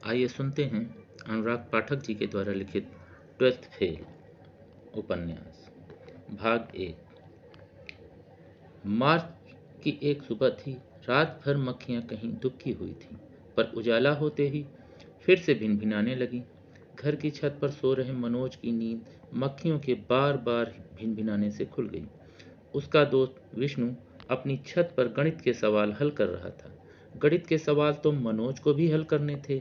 आइए सुनते हैं अनुराग पाठक जी के द्वारा लिखित 12th फेल उपन्यास भाग 1। मार्च की एक सुबह थी। रात भर मक्खियां कहीं दुबकी हुई थीं, पर उजाला होते ही फिर से भिनभिनाने लगीं। घर की छत पर सो रहे मनोज की नींद मक्खियों के बार बार भिनभिनाने से खुल गई। उसका दोस्त विष्णु अपनी छत पर गणित के सवाल हल कर रहा था। गणित के सवाल तो मनोज को भी हल करने थे,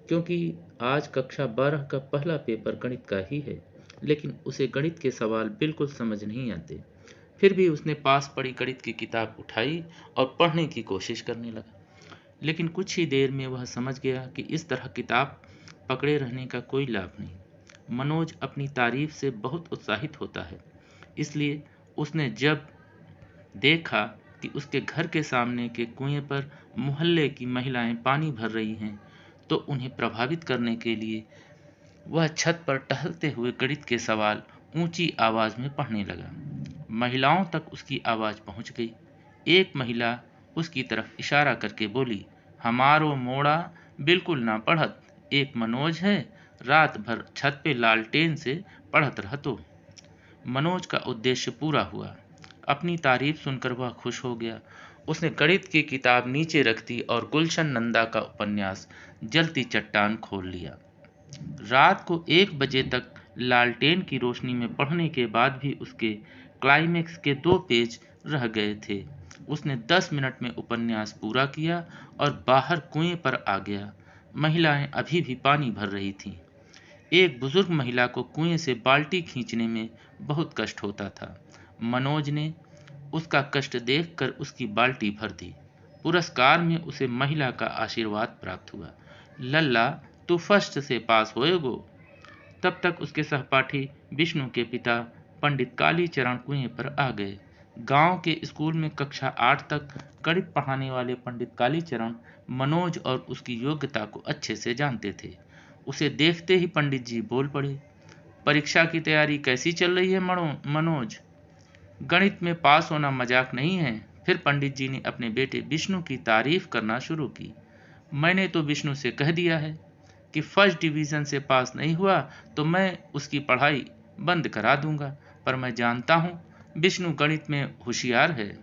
क्योंकि आज कक्षा 12 का पहला पेपर गणित का ही है। लेकिन उसे गणित के सवाल बिल्कुल समझ नहीं आते। फिर भी उसने पास पड़ी गणित की किताब उठाई और पढ़ने की कोशिश करने लगा। लेकिन कुछ ही देर में वह समझ गया कि इस तरह किताब पकड़े रहने का कोई लाभ नहीं। मनोज अपनी तारीफ से बहुत उत्साहित होता है, इसलिए उसने जब देखा कि उसके घर के सामने के कुएं पर मोहल्ले की महिलाएं पानी भर रही हैं, तो उन्हें प्रभावित करने के लिए वह छत पर टहलते हुए गणित के सवाल ऊंची आवाज में पढ़ने लगा। महिलाओं तक उसकी आवाज पहुंच गई। एक महिला उसकी तरफ इशारा करके बोली, हमारो मोड़ा बिल्कुल ना पढ़त, एक मनोज है, रात भर छत पे लालटेन से पढ़त रहतो। मनोज का उद्देश्य पूरा हुआ। अपनी तारीफ सुनकर वह खुश हो गया। उसने गणित की किताब नीचे रख दी और गुलशन नंदा का उपन्यास जलती चट्टान खोल लिया। रात को 1 बजे तक लालटेन की रोशनी में पढ़ने के बाद भी उसके क्लाइमेक्स के 2 पेज रह गए थे। उसने 10 मिनट में उपन्यास पूरा किया और बाहर कुएं पर आ गया। महिलाएं अभी भी पानी भर रही थीं। एक बुजुर्ग महिला को कुएं से बाल्टी खींचने में बहुत कष्ट होता था। मनोज ने उसका कष्ट देखकर उसकी बाल्टी भर दी। पुरस्कार में उसे महिला का आशीर्वाद प्राप्त हुआ। लल्ला, तू फर्स्ट से पास होएगो। तब तक उसके सहपाठी विष्णु के पिता पंडित कालीचरण कुएं पर आ गए। गांव के स्कूल में कक्षा 8 तक गणित पढ़ाने वाले पंडित कालीचरण मनोज और उसकी योग्यता को अच्छे से जानते थे। उसे देखते ही पंडित जी बोल पड़े, परीक्षा की तैयारी कैसी चल रही है मनोज? गणित में पास होना मजाक नहीं है। फिर पंडित जी ने अपने बेटे विष्णु की तारीफ करना शुरू की। मैंने तो विष्णु से कह दिया है कि फर्स्ट डिवीजन से पास नहीं हुआ तो मैं उसकी पढ़ाई बंद करा दूंगा, पर मैं जानता हूँ विष्णु गणित में होशियार है,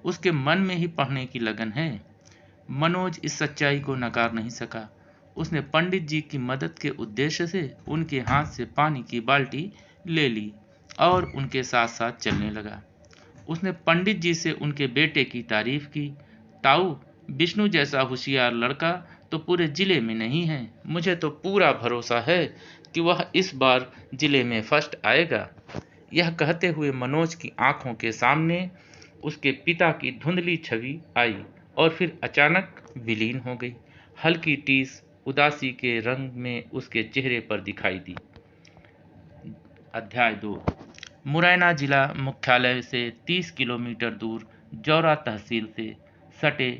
उसके मन में ही पढ़ने की लगन है। मनोज इस सच्चाई को नकार नहीं सका। उसने पंडित जी की मदद के उद्देश्य से उनके हाथ से पानी की बाल्टी ले ली और उनके साथ साथ चलने लगा। उसने पंडित जी से उनके बेटे की तारीफ की। ताऊ, विष्णु जैसा होशियार लड़का तो पूरे जिले में नहीं है। मुझे तो पूरा भरोसा है कि वह इस बार जिले में फर्स्ट आएगा। यह कहते हुए मनोज की आंखों के सामने उसके पिता की धुंधली छवि आई और फिर अचानक विलीन हो गई। हल्की टीस उदासी के रंग में उसके चेहरे पर दिखाई दी। अध्याय 2। मुरैना जिला मुख्यालय से 30 किलोमीटर दूर जौरा तहसील से सटे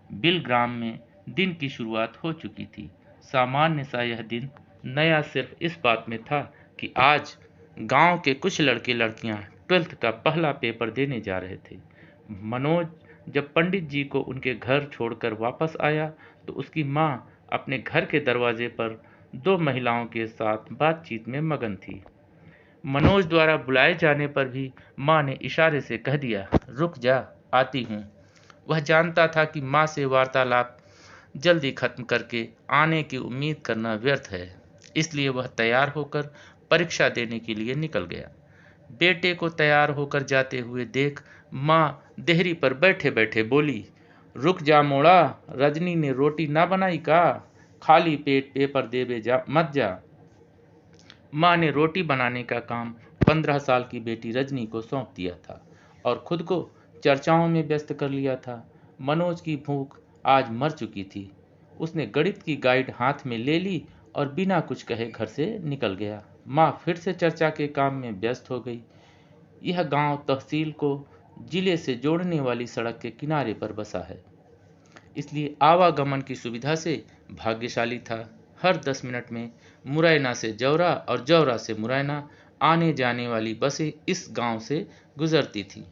बिलग्राम में दिन की शुरुआत हो चुकी थी। सामान्य सा यह दिन नया सिर्फ इस बात में था कि आज गांव के कुछ लड़के लड़कियां 12th का पहला पेपर देने जा रहे थे। मनोज जब पंडित जी को उनके घर छोड़कर वापस आया तो उसकी माँ अपने घर के दरवाजे पर 2 महिलाओं के साथ बातचीत में मगन थी। मनोज द्वारा बुलाए जाने पर भी माँ ने इशारे से कह दिया, रुक जा, आती हूँ। वह जानता था कि माँ से वार्तालाप जल्दी खत्म करके आने की उम्मीद करना व्यर्थ है, इसलिए वह तैयार होकर परीक्षा देने के लिए निकल गया। बेटे को तैयार होकर जाते हुए देख माँ देहरी पर बैठे बैठे बोली, रुक जा मोड़ा, रजनी ने रोटी ना बनाई का? खाली पेट पेपर देवे मत जा। माँ ने रोटी बनाने का काम 15 साल की बेटी रजनी को सौंप दिया था और खुद को चर्चाओं में व्यस्त कर लिया था। मनोज की भूख आज मर चुकी थी। उसने गणित की गाइड हाथ में ले ली और बिना कुछ कहे घर से निकल गया। माँ फिर से चर्चा के काम में व्यस्त हो गई। यह गांव तहसील को जिले से जोड़ने वाली सड़क के किनारे पर बसा है, इसलिए आवागमन की सुविधा से भाग्यशाली था। हर 10 मिनट में मुरैना से जौरा और जौरा से मुरैना आने जाने वाली बसें इस गांव से गुजरती थीं।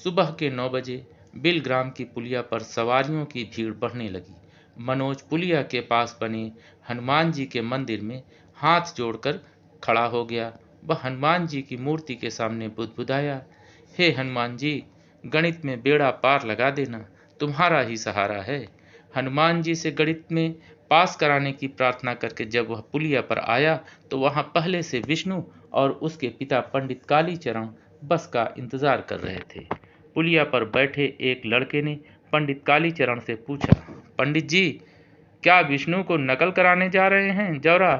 सुबह के 9 बजे बिलग्राम की पुलिया पर सवारियों की भीड़ बढ़ने लगी। मनोज पुलिया के पास बने हनुमान जी के मंदिर में हाथ जोड़कर खड़ा हो गया। वह हनुमान जी की मूर्ति के सामने बुदबुदाया, हे हनुमान जी, गणित में बेड़ा पार लगा देना, तुम्हारा ही सहारा है। हनुमान जी से गणित में पास कराने की प्रार्थना करके जब वह पुलिया पर आया तो वहां पहले से विष्णु और उसके पिता पंडित कालीचरण बस का इंतजार कर रहे थे। पुलिया पर बैठे एक लड़के ने पंडित कालीचरण से पूछा, पंडित जी, क्या विष्णु को नकल कराने जा रहे हैं जौरा?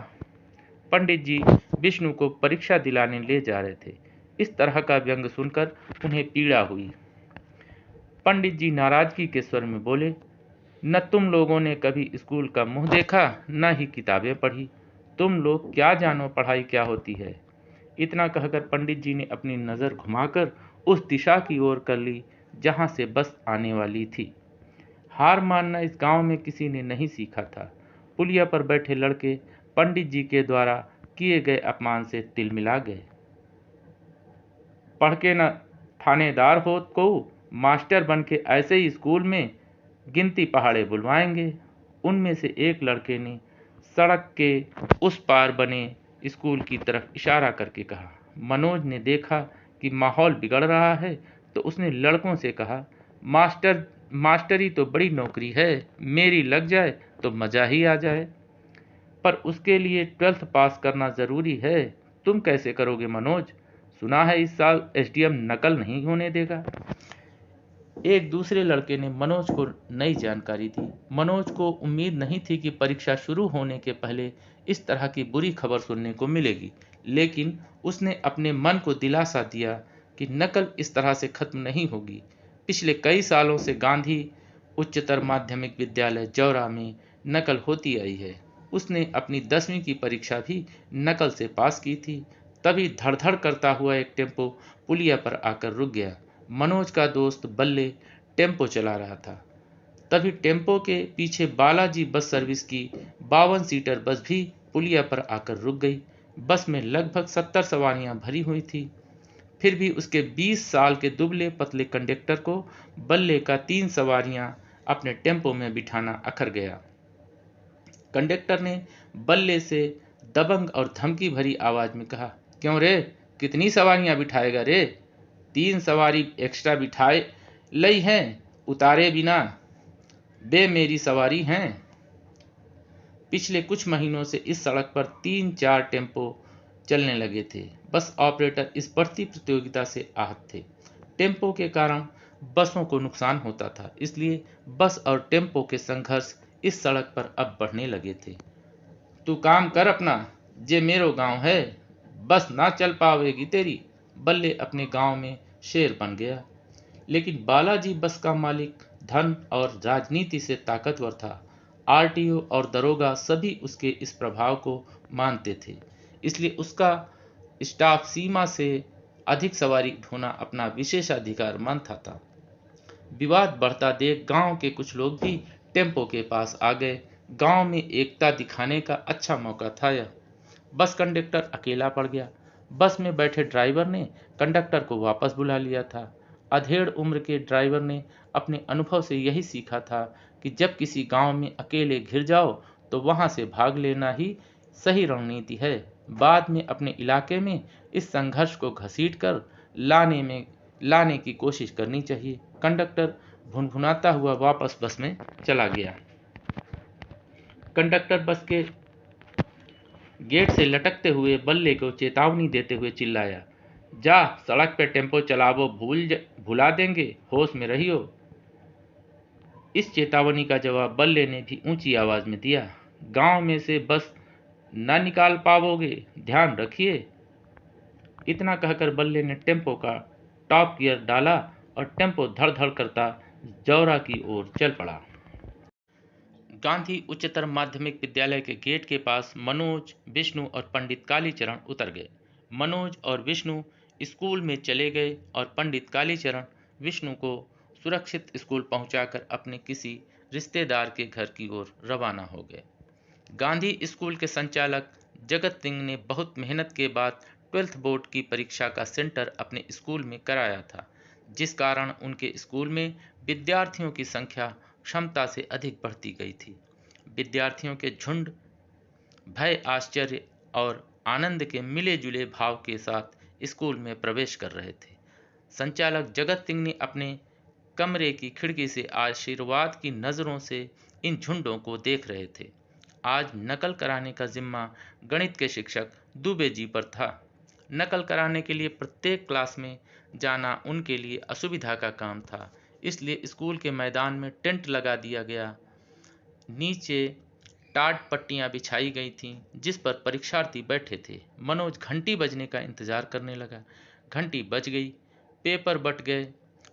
पंडित जी विष्णु को परीक्षा दिलाने ले जा रहे थे। इस तरह का व्यंग सुनकर उन्हें पीड़ा हुई। पंडित जी नाराजगी के स्वर में बोले, न तुम लोगों ने कभी स्कूल का मुंह देखा, न ही किताबें पढ़ी। तुम लोग क्या जानो पढ़ाई क्या होती है। इतना कहकर पंडित जी ने अपनी नजर घुमाकर उस दिशा की ओर कर ली जहां से बस आने वाली थी। हार मानना इस गांव में किसी ने नहीं सीखा था। पुलिया पर बैठे लड़के पंडित जी के द्वारा किए गए अपमान से तिलमिला गए। पढ़ के न थानेदार हो को मास्टर बन के ऐसे ही स्कूल में गिनती पहाड़े बुलवाएंगे। उनमें से एक लड़के ने सड़क के उस पार बने स्कूल की तरफ इशारा करके कहा। मनोज ने देखा कि माहौल बिगड़ रहा है तो उसने लड़कों से कहा, मास्टरी तो बड़ी नौकरी है, मेरी लग जाए तो मजा ही आ जाए, पर उसके लिए 12th पास करना जरूरी है। तुम कैसे करोगे मनोज? सुना है इस साल एसडीएम नकल नहीं होने देगा। एक दूसरे लड़के ने मनोज को नई जानकारी दी। मनोज को उम्मीद नहीं थी कि परीक्षा शुरू होने के पहले इस तरह की बुरी खबर सुनने को मिलेगी, लेकिन उसने अपने मन को दिलासा दिया कि नकल इस तरह से खत्म नहीं होगी। पिछले कई सालों से गांधी उच्चतर माध्यमिक विद्यालय जौरा में नकल होती आई है। उसने अपनी 10वीं की परीक्षा भी नकल से पास की थी। तभी धड़धड़ करता हुआ एक टेम्पो पुलिया पर आकर रुक गया। मनोज का दोस्त बल्ले टेम्पो चला रहा था। तभी टेम्पो के पीछे बालाजी बस सर्विस की 52 सीटर बस भी पुलिया पर आकर रुक गई। बस में लगभग 70 सवारियां भरी हुई थी। फिर भी उसके 20 साल के दुबले पतले कंडक्टर को बल्ले का 3 सवारियां अपने टेम्पो में बिठाना अखर गया। कंडक्टर ने बल्ले से दबंग और धमकी भरी आवाज में कहा, क्यों रे, कितनी सवारियां बिठाएगा रे? 3 सवारी एक्स्ट्रा बिठाए लई हैं, उतारे बिना बे मेरी सवारी हैं। पिछले कुछ महीनों से इस सड़क पर 3-4 टेम्पो चलने लगे थे। बस ऑपरेटर इस बढ़ती प्रतियोगिता से आहत थे। टेम्पो के कारण बसों को नुकसान होता था, इसलिए बस और टेम्पो के संघर्ष इस सड़क पर अब बढ़ने लगे थे। तू काम कर अपना, जे मेरो गांव है, बस ना चल पावेगी तेरी। बल्ले अपने गांव में शेर बन गया। लेकिन बालाजी बस का मालिक धन और राजनीति से ताकतवर था। आरटीओ और दरोगा सभी उसके इस प्रभाव को मानते थे, इसलिए उसका स्टाफ सीमा से अधिक सवारी ढोना अपना विशेषाधिकार मानता था। विवाद बढ़ता देख गांव के कुछ लोग भी टेम्पो के पास आ गए। गांव में एकता दिखाने का अच्छा मौका था यह। बस कंडक्टर अकेला पड़ गया। बस में बैठे ड्राइवर ने कंडक्टर को वापस बुला लिया था। अधेड़ उम्र के ड्राइवर ने अपने अनुभव से यही सीखा था कि जब किसी गांव में अकेले घिर जाओ तो वहां से भाग लेना ही सही रणनीति है। बाद में अपने इलाके में इस संघर्ष को घसीटकर लाने की कोशिश करनी चाहिए। कंडक्टर भुनभुनाता हुआ वापस बस में चला गया। कंडक्टर बस के गेट से लटकते हुए बल्ले को चेतावनी देते हुए चिल्लाया, जा सड़क पे टेम्पो चलावो भुला देंगे, होश में रहियो। इस चेतावनी का जवाब बल्ले ने भी ऊंची आवाज में दिया, गांव में से बस न निकाल पाओगे, ध्यान रखिए। इतना कहकर बल्ले ने टेम्पो का टॉप गियर डाला और टेम्पो धड़ धड़ करता जौरा की ओर चल पड़ा। गांधी उच्चतर माध्यमिक विद्यालय के गेट के पास मनोज, विष्णु और पंडित कालीचरण उतर गए। मनोज और विष्णु स्कूल में चले गए और पंडित कालीचरण विष्णु को सुरक्षित स्कूल पहुंचाकर अपने किसी रिश्तेदार के घर की ओर रवाना हो गए। गांधी स्कूल के संचालक जगत सिंह ने बहुत मेहनत के बाद 12th बोर्ड की परीक्षा का सेंटर अपने स्कूल में कराया था, जिस कारण उनके स्कूल में विद्यार्थियों की संख्या क्षमता से अधिक बढ़ती गई थी। विद्यार्थियों के झुंड भय, आश्चर्य और आनंद के मिले जुले भाव के साथ स्कूल में प्रवेश कर रहे थे। संचालक जगत सिंह ने अपने कमरे की खिड़की से आशीर्वाद की नज़रों से इन झुंडों को देख रहे थे। आज नकल कराने का जिम्मा गणित के शिक्षक दुबे जी पर था। नकल कराने के लिए प्रत्येक क्लास में जाना उनके लिए असुविधा का काम था, इसलिए स्कूल के मैदान में टेंट लगा दिया गया। नीचे टाट पट्टियां बिछाई गई थीं, जिस पर परीक्षार्थी बैठे थे। मनोज घंटी बजने का इंतजार करने लगा। घंटी बज गई, पेपर बंट गए।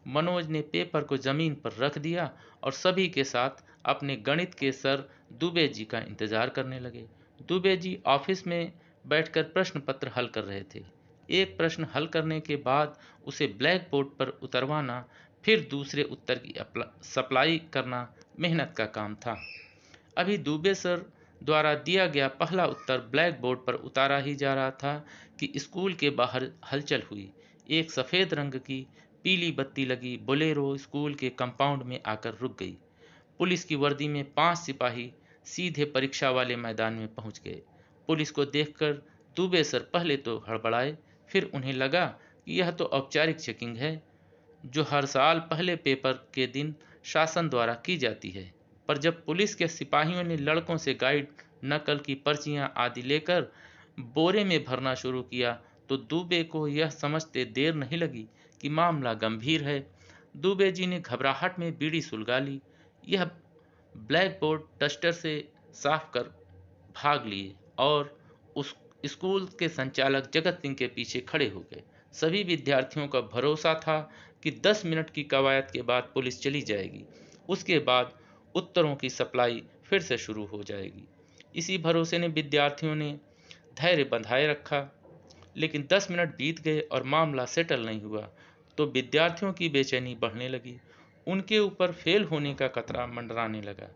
मनोज ने पेपर को जमीन पर रख दिया और सभी के साथ अपने गणित के सर दुबे जी का इंतजार करने लगे। दुबे जी ऑफिस में बैठकर प्रश्न पत्र हल कर रहे थे। एक प्रश्न हल करने के बाद उसे ब्लैक बोर्ड पर उतरवाना, फिर दूसरे उत्तर की सप्लाई करना मेहनत का काम था। अभी दुबे सर द्वारा दिया गया पहला उत्तर ब्लैक बोर्ड पर उतारा ही जा रहा था कि स्कूल के बाहर हलचल हुई। एक सफ़ेद रंग की पीली बत्ती लगी बोलेरो स्कूल के कंपाउंड में आकर रुक गई। पुलिस की वर्दी में 5 सिपाही सीधे परीक्षा वाले मैदान में पहुंच गए। पुलिस को देखकर दुबे सर पहले तो हड़बड़ाए, फिर उन्हें लगा कि यह तो औपचारिक चेकिंग है, जो हर साल पहले पेपर के दिन शासन द्वारा की जाती है। पर जब पुलिस के सिपाहियों ने लड़कों से गाइड, नकल की पर्चियां आदि लेकर बोरे में भरना शुरू किया, तो दुबे को यह समझते देर नहीं लगी कि मामला गंभीर है। दुबे जी ने घबराहट में बीड़ी सुलगा ली। यह ब्लैक बोर्ड डस्टर से साफ कर भाग लिए और उस स्कूल के संचालक जगत सिंह के पीछे खड़े हो गए। सभी विद्यार्थियों का भरोसा था कि 10 मिनट की कवायद के बाद पुलिस चली जाएगी। उसके बाद उत्तरों की सप्लाई फिर से शुरू हो जाएगी। इसी भरोसे ने विद्यार्थियों ने धैर्य बंधाए रखा। लेकिन 10 मिनट बीत गए और मामला सेटल नहीं हुआ, तो विद्यार्थियों की बेचैनी बढ़ने लगी। उनके ऊपर फेल होने का खतरा मंडराने लगा।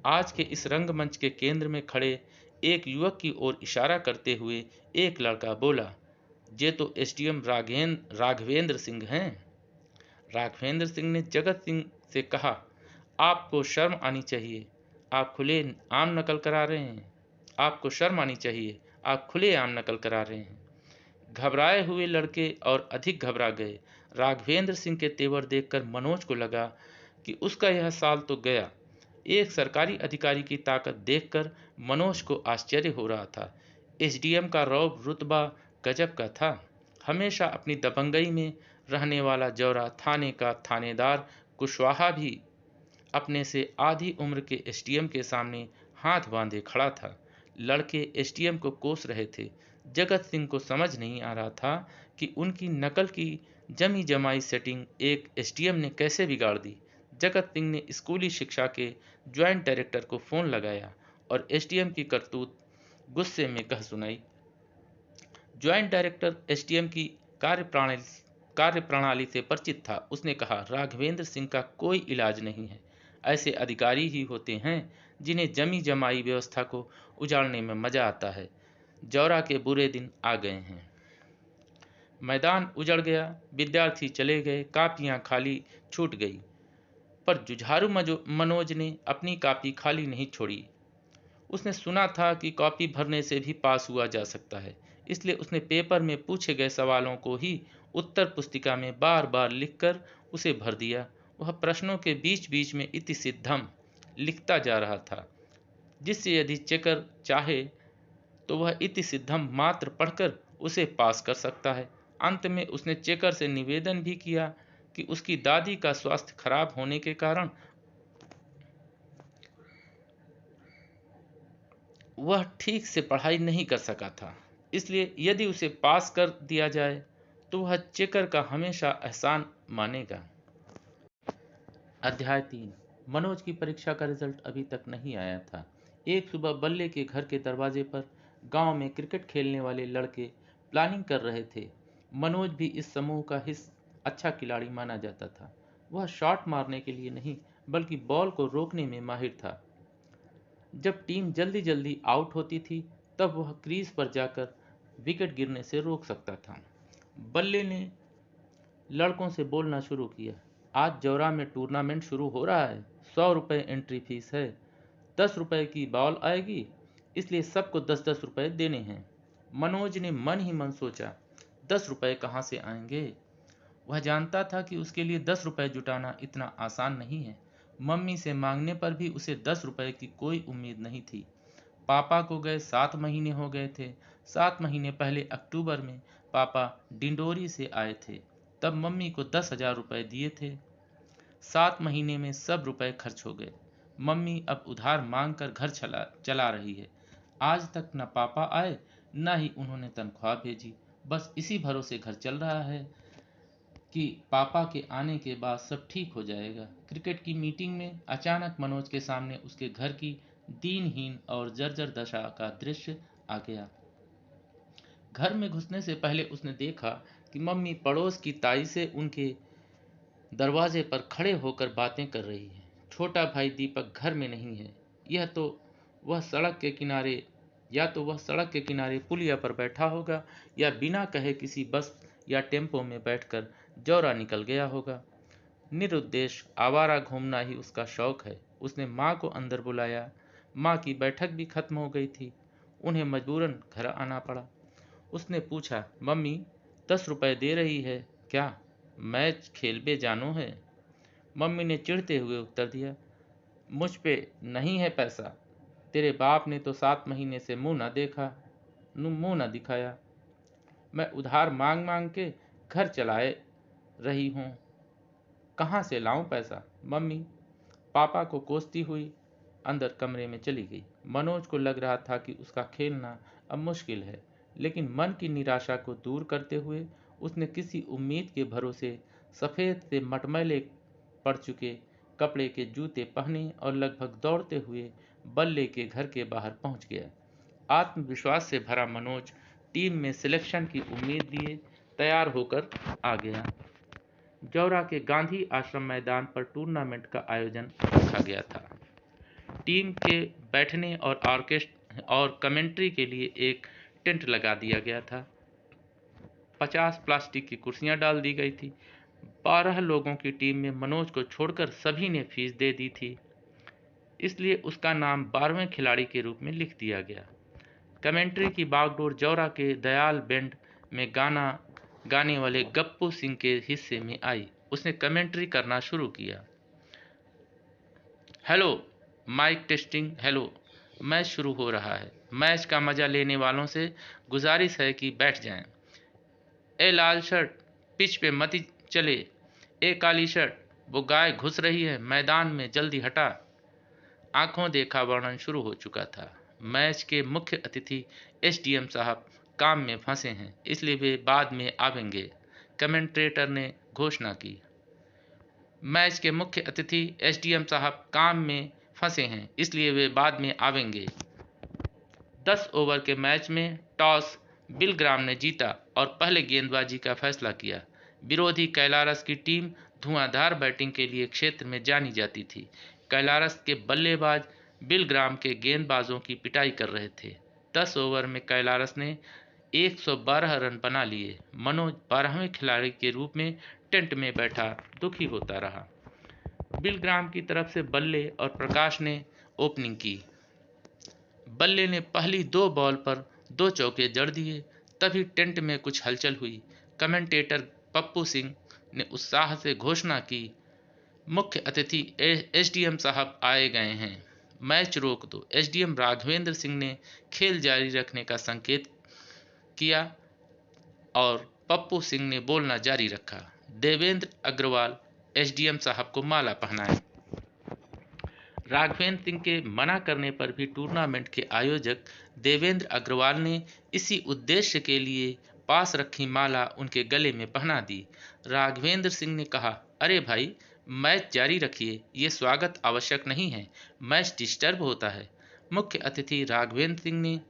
आज के इस रंगमंच के केंद्र में खड़े एक युवक की ओर इशारा करते हुए एक लड़का बोला, ये तो एसडीएम राघवेंद्र सिंह हैं। राघवेंद्र सिंह ने जगत सिंह से कहा, आपको शर्म आनी चाहिए, आप खुले आम नकल करा रहे हैं। आपको शर्म आनी चाहिए, आप खुले आम नकल करा रहे हैं। घबराए हुए लड़के और अधिक घबरा गए। राघवेंद्र सिंह के तेवर देखकर मनोज को लगा कि उसका यह साल तो गया। एक सरकारी अधिकारी की ताकत देखकर मनोज को आश्चर्य हो रहा था। एसडीएम का रौब रुतबा गजब का था। हमेशा अपनी दबंगई में रहने वाला जौरा थाने का थानेदार कुशवाहा भी अपने से आधी उम्र के एसडीएम के सामने हाथ बांधे खड़ा था। लड़के एसडीएम को कोस रहे थे। जगत सिंह को समझ नहीं आ रहा था कि उनकी नकल की जमी जमाई सेटिंग एक एसडीएम ने कैसे बिगाड़ दी। जगत सिंह ने स्कूली शिक्षा के ज्वाइंट डायरेक्टर को फोन लगाया और एसडीएम की करतूत गुस्से में कह सुनाई। ज्वाइंट डायरेक्टर एसडीएम की कार्यप्रणाली से परिचित था। उसने कहा, राघवेंद्र सिंह का कोई इलाज नहीं है। ऐसे अधिकारी ही होते हैं जिन्हें जमी जमाई व्यवस्था को उजाड़ने में मजा आता है। जौरा के बुरे दिन आ गए हैं। मैदान उजड़ गया, विद्यार्थी चले गए, कापियां खाली छूट गई। पर जुझारू मनोज ने अपनी कॉपी खाली नहीं छोड़ी। उसने सुना था कि कॉपी भरने से भी पास हुआ जा सकता है, इसलिए उसने पेपर में पूछे गए सवालों को ही उत्तर पुस्तिका में बार बार लिखकर उसे भर दिया। वह प्रश्नों के बीच बीच में इति सिद्धम लिखता जा रहा था, जिससे यदि चेकर चाहे तो वह इति सिद्धम मात्र पढ़कर उसे पास कर सकता है। अंत में उसने चेकर से निवेदन भी किया कि उसकी दादी का स्वास्थ्य खराब होने के कारण वह ठीक से पढ़ाई नहीं कर सका था, इसलिए यदि उसे पास कर दिया जाए तो वह चेकर का हमेशा एहसान मानेगा। अध्याय 3। मनोज की परीक्षा का रिजल्ट अभी तक नहीं आया था। एक सुबह बल्ले के घर के दरवाजे पर गांव में क्रिकेट खेलने वाले लड़के प्लानिंग कर रहे थे। मनोज भी इस समूह का अच्छा खिलाड़ी माना जाता था। वह शॉट मारने के लिए नहीं, बल्कि बॉल को रोकने में माहिर था। जब टीम जल्दी जल्दी आउट होती थी, तब वह क्रीज पर जाकर विकेट गिरने से रोक सकता था। बल्ले ने लड़कों से बोलना शुरू किया, आज जौरा में टूर्नामेंट शुरू हो रहा है, 100 रुपये एंट्री फीस है। ₹10 की बॉल आएगी, इसलिए सबको 10-10 रुपए देने हैं। मनोज ने मन ही मन सोचा, 10 रुपए कहाँ से आएंगे? वह जानता था कि उसके लिए 10 रुपए जुटाना इतना आसान नहीं है। मम्मी से मांगने पर भी उसे 10 रुपए की कोई उम्मीद नहीं थी। पापा को गए 7 महीने हो गए थे। 7 महीने पहले अक्टूबर में पापा डिंडोरी से आए थे। तब मम्मी को 10,000 रुपए दिए थे। 7 महीने में सब रुपए खर्च हो गए। मम्मी अब उधार मांग कर घर चला रही है। आज तक न पापा आए न ही उन्होंने तनख्वाह भेजी। बस इसी भरोसे घर चल रहा है कि पापा के आने के बाद सब ठीक हो जाएगा। क्रिकेट की मीटिंग में अचानक मनोज के सामने उसके घर की दीनहीन और जर्जर दशा का दृश्य आ गया। घर में घुसने से पहले उसने देखा कि मम्मी पड़ोस की ताई से उनके दरवाजे पर खड़े होकर बातें कर रही है। छोटा भाई दीपक घर में नहीं है। यह तो वह सड़क के किनारे या तो वह सड़क के किनारे पुलिया पर बैठा होगा या बिना कहे किसी बस या टेम्पो में बैठकर जौरा निकल गया होगा। निरुद्देश्य आवारा घूमना ही उसका शौक है। उसने माँ को अंदर बुलाया। माँ की बैठक भी खत्म हो गई थी। उन्हें मजबूरन घर आना पड़ा। उसने पूछा, मम्मी 10 रुपए दे रही है क्या? मैच खेलबे जानो है। मम्मी ने चिढ़ते हुए उत्तर दिया, मुझ पे नहीं है पैसा। तेरे बाप ने तो 7 महीने से मुंह न दिखाया। मैं उधार मांग मांग के घर चलाए रही हूँ। कहाँ से लाऊं पैसा? मम्मी पापा को कोसती हुई अंदर कमरे में चली गई। मनोज को लग रहा था कि उसका खेलना अब मुश्किल है, लेकिन मन की निराशा को दूर करते हुए उसने किसी उम्मीद के भरोसे सफ़ेद से मटमैले पड़ चुके कपड़े के जूते पहने और लगभग दौड़ते हुए बल्ले के घर के बाहर पहुंच गया। आत्मविश्वास से भरा मनोज टीम में सिलेक्शन की उम्मीद लिए तैयार होकर आ गया। जौरा के गांधी आश्रम मैदान पर टूर्नामेंट का आयोजन रखा गया था। टीम के बैठने और कमेंट्री के लिए एक टेंट लगा दिया गया था। 50 प्लास्टिक की कुर्सियां डाल दी गई थी। 12 लोगों की टीम में मनोज को छोड़कर सभी ने फीस दे दी थी, इसलिए उसका नाम 12वें खिलाड़ी के रूप में लिख दिया गया। कमेंट्री की बागडोर जौरा के दयाल बैंड में गाने वाले गप्पू सिंह के हिस्से में आई। उसने कमेंट्री करना शुरू किया। Hello, mike testing, hello. Match शुरू हो रहा है। मैच का मजा लेने वालों से गुजारिश है कि बैठ जाएं। ए लाल शर्ट, पिच पे मत चले। ए काली शर्ट, वो गाय घुस रही है मैदान में, जल्दी हटा। आंखों देखा वर्णन शुरू हो चुका था। मैच के मुख्य अतिथि एसडीएम साहब काम में फंसे हैं, इसलिए वे बाद में आवेंगे, कमेंटेटर ने घोषणा की। मैच के मुख्य अतिथि एसडीएम साहब काम में फंसे हैं, इसलिए वे बाद में आवेंगे। 10 ओवर के मैच में टॉस बिल ग्राम ने जीता और पहले गेंदबाजी का फैसला किया। विरोधी कैलारस की टीम धुआंधार बैटिंग के लिए क्षेत्र में जानी जाती थी। कैलारस के बल्लेबाज बिल ग्राम के गेंदबाजों की पिटाई कर रहे थे। 10 ओवर में कैलारस ने 112 रन बना लिए। मनोज 12वें खिलाड़ी के रूप में टेंट में बैठा दुखी होता रहा। बिल ग्राम की तरफ से बल्ले और प्रकाश ने ओपनिंग की। बल्ले ने पहली 2 बॉल पर 2 चौके जड़ दिए। तभी टेंट में कुछ हलचल हुई। कमेंटेटर पप्पू सिंह ने उत्साह से घोषणा की, मुख्य अतिथि एसडीएम साहब आए गए हैं, मैच रोक दो। एसडीएम राघवेंद्र सिंह ने खेल जारी रखने का संकेत किया और पप्पू सिंह ने बोलना जारी रखा। देवेंद्र अग्रवाल एसडीएम साहब को माला पहनाए। राघवेंद्र सिंह के मना करने पर भी टूर्नामेंट के आयोजक देवेंद्र अग्रवाल ने इसी उद्देश्य के लिए पास रखी माला उनके गले में पहना दी। राघवेंद्र सिंह ने कहा, अरे भाई, मैच जारी रखिए, ये स्वागत आवश्यक नहीं है, मैच डिस्टर्ब होता है। मुख्य अतिथि राघवेंद्र सिंह ने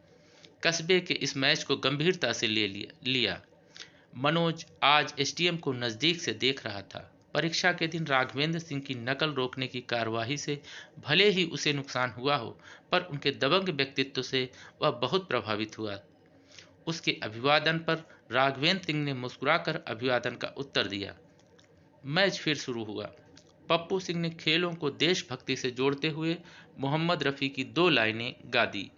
कस्बे के इस मैच को गंभीरता से ले लिया। मनोज आज एसडीएम को नज़दीक से देख रहा था। परीक्षा के दिन राघवेंद्र सिंह की नकल रोकने की कार्यवाही से भले ही उसे नुकसान हुआ हो, पर उनके दबंग व्यक्तित्व से वह बहुत प्रभावित हुआ। उसके अभिवादन पर राघवेंद्र सिंह ने मुस्कुराकर अभिवादन का उत्तर दिया। मैच फिर शुरू हुआ। पप्पू सिंह ने खेलों को देशभक्ति से जोड़ते हुए मोहम्मद रफ़ी की 2 लाइनें गा दी।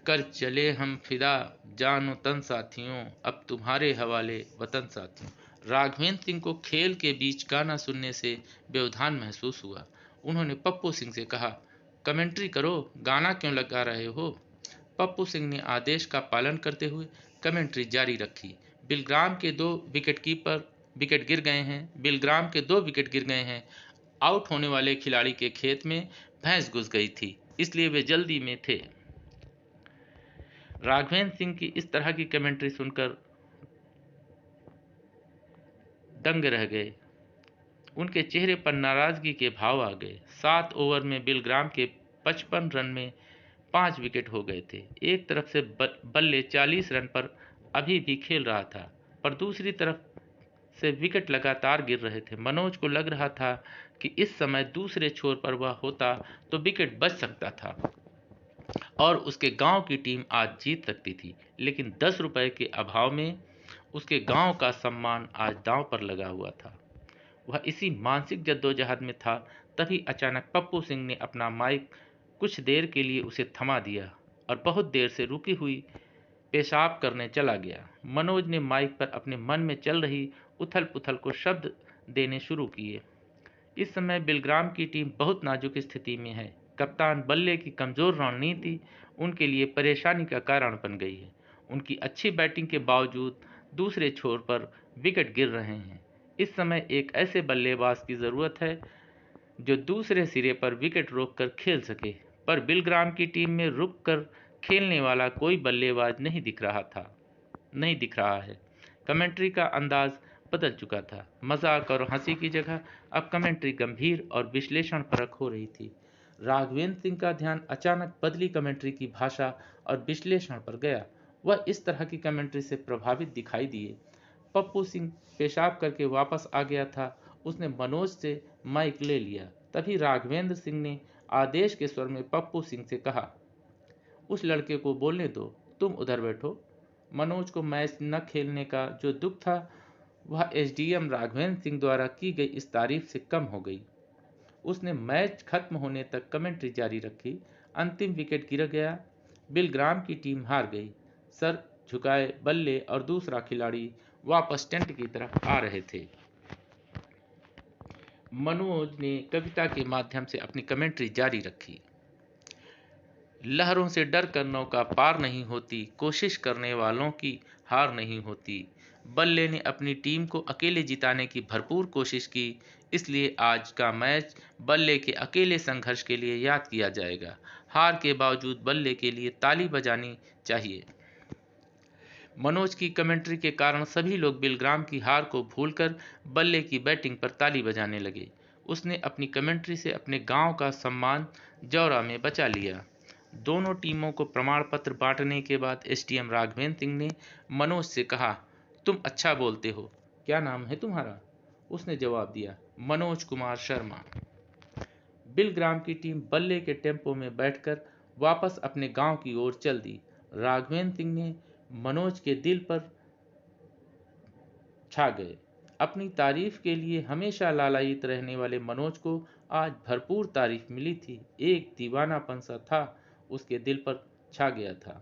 कर चले हम फिदा जानो तन साथियों, अब तुम्हारे हवाले वतन साथियों। राघवेंद्र सिंह को खेल के बीच गाना सुनने से व्यवधान महसूस हुआ। उन्होंने पप्पू सिंह से कहा, कमेंट्री करो, गाना क्यों लगा रहे हो? पप्पू सिंह ने आदेश का पालन करते हुए कमेंट्री जारी रखी। बिलग्राम के 2 विकेट गिर गए हैं। बिलग्राम के 2 विकेट गिर गए हैं। आउट होने वाले खिलाड़ी के खेत में भैंस घुस गई थी, इसलिए वे जल्दी में थे। राघवेंद्र सिंह की इस तरह की कमेंट्री सुनकर दंग रह गए। उनके चेहरे पर नाराजगी के भाव आ गए। 7 ओवर में बिलग्राम के 55 रन में 5 विकेट हो गए थे। एक तरफ से बल्ले 40 रन पर अभी भी खेल रहा था, पर दूसरी तरफ से विकेट लगातार गिर रहे थे। मनोज को लग रहा था कि इस समय दूसरे छोर पर वह होता तो विकेट बच सकता था और उसके गांव की टीम आज जीत सकती थी, लेकिन 10 रुपए के अभाव में उसके गांव का सम्मान आज दांव पर लगा हुआ था। वह इसी मानसिक जद्दोजहद में था, तभी अचानक पप्पू सिंह ने अपना माइक कुछ देर के लिए उसे थमा दिया और बहुत देर से रुकी हुई पेशाब करने चला गया। मनोज ने माइक पर अपने मन में चल रही उथल पुथल को शब्द देने शुरू किए। इस समय बिलग्राम की टीम बहुत नाजुक स्थिति में है। कप्तान बल्ले की कमजोर रणनीति उनके लिए परेशानी का कारण बन गई है। उनकी अच्छी बैटिंग के बावजूद दूसरे छोर पर विकेट गिर रहे हैं। इस समय एक ऐसे बल्लेबाज की जरूरत है जो दूसरे सिरे पर विकेट रोककर खेल सके, पर बिलग्राम की टीम में रुककर खेलने वाला कोई बल्लेबाज नहीं दिख रहा है। कमेंट्री का अंदाज बदल चुका था। मजाक और हंसी की जगह अब कमेंट्री गंभीर और विश्लेषणपरक हो रही थी। राघवेंद्र सिंह का ध्यान अचानक बदली कमेंट्री की भाषा और विश्लेषण पर गया। वह इस तरह की कमेंट्री से प्रभावित दिखाई दिए। पप्पू सिंह पेशाब करके वापस आ गया था। उसने मनोज से माइक ले लिया। तभी राघवेंद्र सिंह ने आदेश के स्वर में पप्पू सिंह से कहा, उस लड़के को बोलने दो, तुम उधर बैठो। मनोज को मैच न खेलने का जो दुख था वह एसडीएम राघवेंद्र सिंह द्वारा की गई इस तारीफ से कम हो गई। उसने मैच खत्म होने तक कमेंट्री जारी रखी। अंतिम विकेट गिर गया। बिलग्राम की टीम हार गई। सर झुकाए बल्ले और दूसरा खिलाड़ी वापस टेंट की तरफ आ रहे थे। मनोज ने कविता के माध्यम से अपनी कमेंट्री जारी रखी। लहरों से डर कर नौका पार नहीं होती, कोशिश करने वालों की हार नहीं होती। बल्ले ने अपनी टीम को अकेले जिताने की भरपूर कोशिश की, इसलिए आज का मैच बल्ले के अकेले संघर्ष के लिए याद किया जाएगा। हार के बावजूद बल्ले के लिए ताली बजानी चाहिए। मनोज की कमेंट्री के कारण सभी लोग बिलग्राम की हार को भूलकर बल्ले की बैटिंग पर ताली बजाने लगे। उसने अपनी कमेंट्री से अपने गांव का सम्मान जौरा में बचा लिया। दोनों टीमों को प्रमाण पत्र बांटने के बाद एसडीएम राघवेंद्र सिंह ने मनोज से कहा, तुम अच्छा बोलते हो, क्या नाम है तुम्हारा? उसने जवाब दिया, मनोज कुमार शर्मा। बिलग्राम की टीम बल्ले के टेम्पो में बैठकर वापस अपने गांव की ओर चल दी। राघवेंद्र सिंह ने मनोज के दिल पर छा गए। अपनी तारीफ के लिए हमेशा लालायित रहने वाले मनोज को आज भरपूर तारीफ मिली थी। एक दीवानापन सा था उसके दिल पर छा गया था।